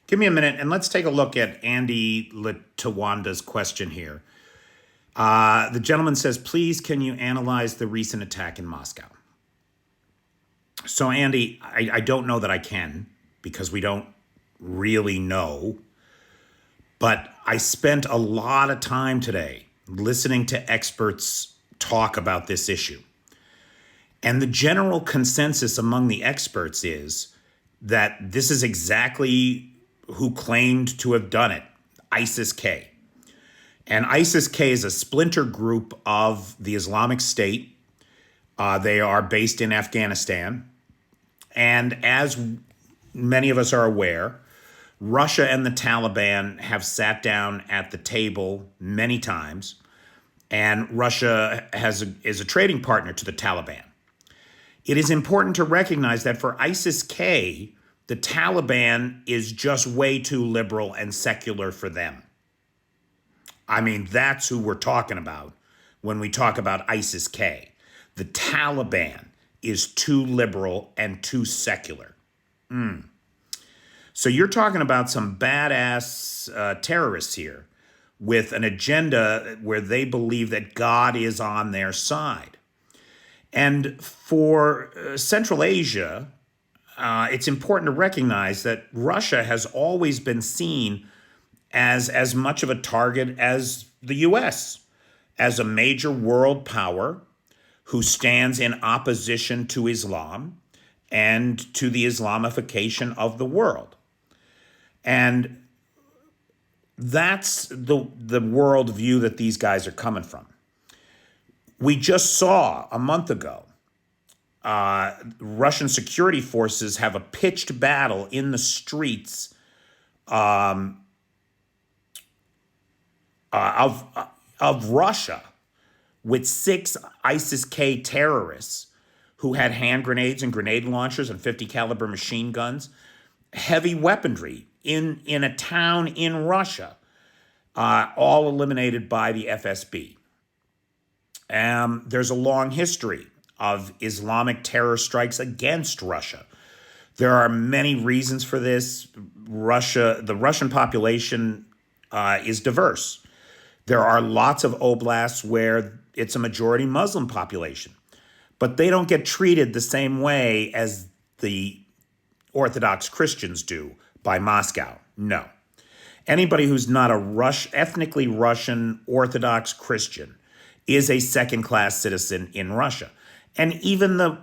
Give me a minute and let's take a look at Andy Latawanda's question here. The gentleman says, please, can you analyze the recent attack in Moscow? So, Andy, I don't know that I can because we don't really know. But I spent a lot of time today listening to experts talk about this issue. And the general consensus among the experts is that this is exactly who claimed to have done it, ISIS-K. And ISIS-K is a splinter group of the Islamic State. They are based in Afghanistan. And as many of us are aware, Russia and the Taliban have sat down at the table many times, and Russia is a trading partner to the Taliban. It is important to recognize that for ISIS-K, the Taliban is just way too liberal and secular for them. I mean, that's who we're talking about when we talk about ISIS-K. The Taliban is too liberal and too secular. So you're talking about some badass terrorists here with an agenda where they believe that God is on their side. And for Central Asia, it's important to recognize that Russia has always been seen as much of a target as the U.S., as a major world power who stands in opposition to Islam and to the Islamification of the world. And that's the worldview that these guys are coming from. We just saw a month ago, Russian security forces have a pitched battle in the streets of Russia with 6 ISIS-K terrorists who had hand grenades and grenade launchers and 50 caliber machine guns, heavy weaponry in a town in Russia, all eliminated by the FSB. There's a long history of Islamic terror strikes against Russia. There are many reasons for this. The Russian population is diverse. There are lots of oblasts where it's a majority Muslim population, but they don't get treated the same way as the Orthodox Christians do by Moscow. No. Anybody who's not a ethnically Russian Orthodox Christian is a second-class citizen in Russia. And even the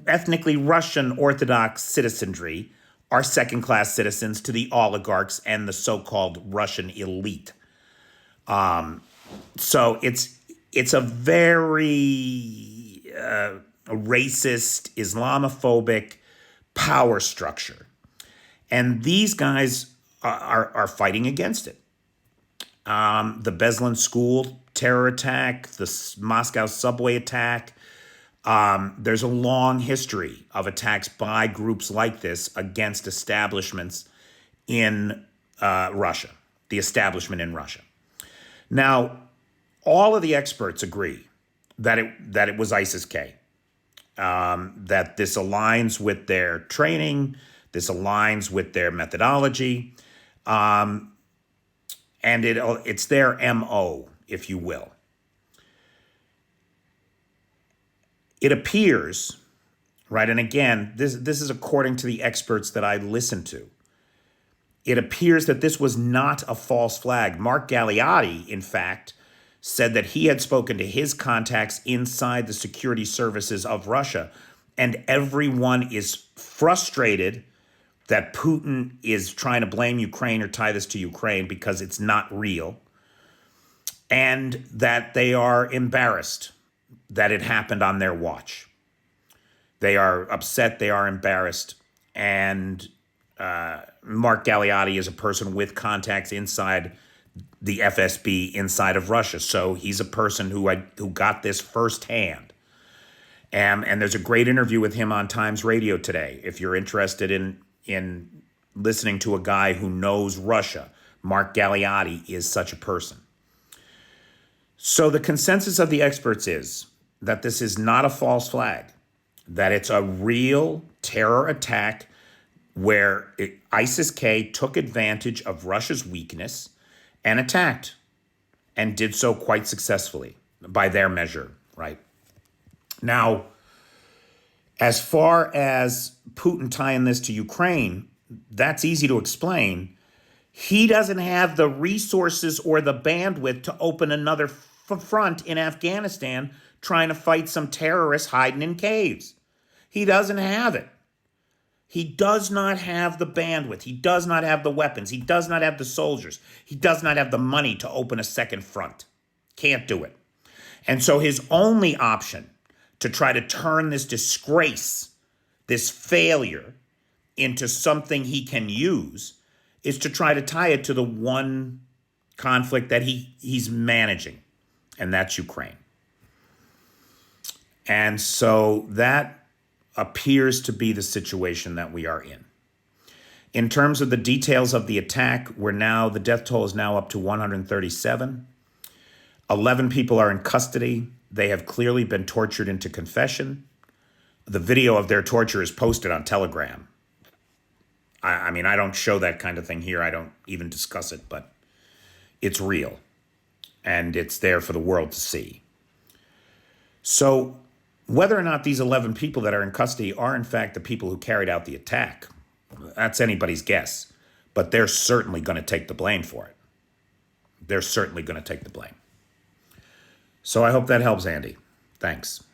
ethnically Russian Orthodox citizenry are second-class citizens to the oligarchs and the so-called Russian elite. So it's a very racist, Islamophobic power structure. And these guys are fighting against it. The Beslan school terror attack, the Moscow subway attack. There's a long history of attacks by groups like this against establishments in Russia, the establishment in Russia. Now, all of the experts agree that it was ISIS-K, that this aligns with their training, this aligns with their methodology, and it's their MO, if you will. It appears, right, and again, this is according to the experts that I listened to, it appears that this was not a false flag. Mark Galeotti, in fact, said that he had spoken to his contacts inside the security services of Russia, and everyone is frustrated that Putin is trying to blame Ukraine or tie this to Ukraine because it's not real, and that they are embarrassed that it happened on their watch. They are upset, they are embarrassed, and Mark Galeotti is a person with contacts inside the FSB inside of Russia. So he's a person who got this firsthand. And there's a great interview with him on Times Radio today. If you're interested in listening to a guy who knows Russia, Mark Galeotti is such a person. So the consensus of the experts is that this is not a false flag, that it's a real terror attack where ISIS-K took advantage of Russia's weakness and attacked, and did so quite successfully by their measure, right? Now, as far as Putin tying this to Ukraine, that's easy to explain. He doesn't have the resources or the bandwidth to open another front in Afghanistan trying to fight some terrorists hiding in caves. He doesn't have it. He does not have the bandwidth. He does not have the weapons. He does not have the soldiers. He does not have the money to open a second front. Can't do it. And so his only option to try to turn this disgrace, this failure, into something he can use is to try to tie it to the one conflict that he's managing, and that's Ukraine. And so that appears to be the situation that we are in. In terms of the details of the attack, the death toll is now up to 137. 11 people are in custody. They have clearly been tortured into confession. The video of their torture is posted on Telegram. I mean, I don't show that kind of thing here. I don't even discuss it, but it's real. And it's there for the world to see. So whether or not these 11 people that are in custody are in fact the people who carried out the attack, that's anybody's guess. But they're certainly going to take the blame for it. They're certainly going to take the blame. So I hope that helps, Andy. Thanks.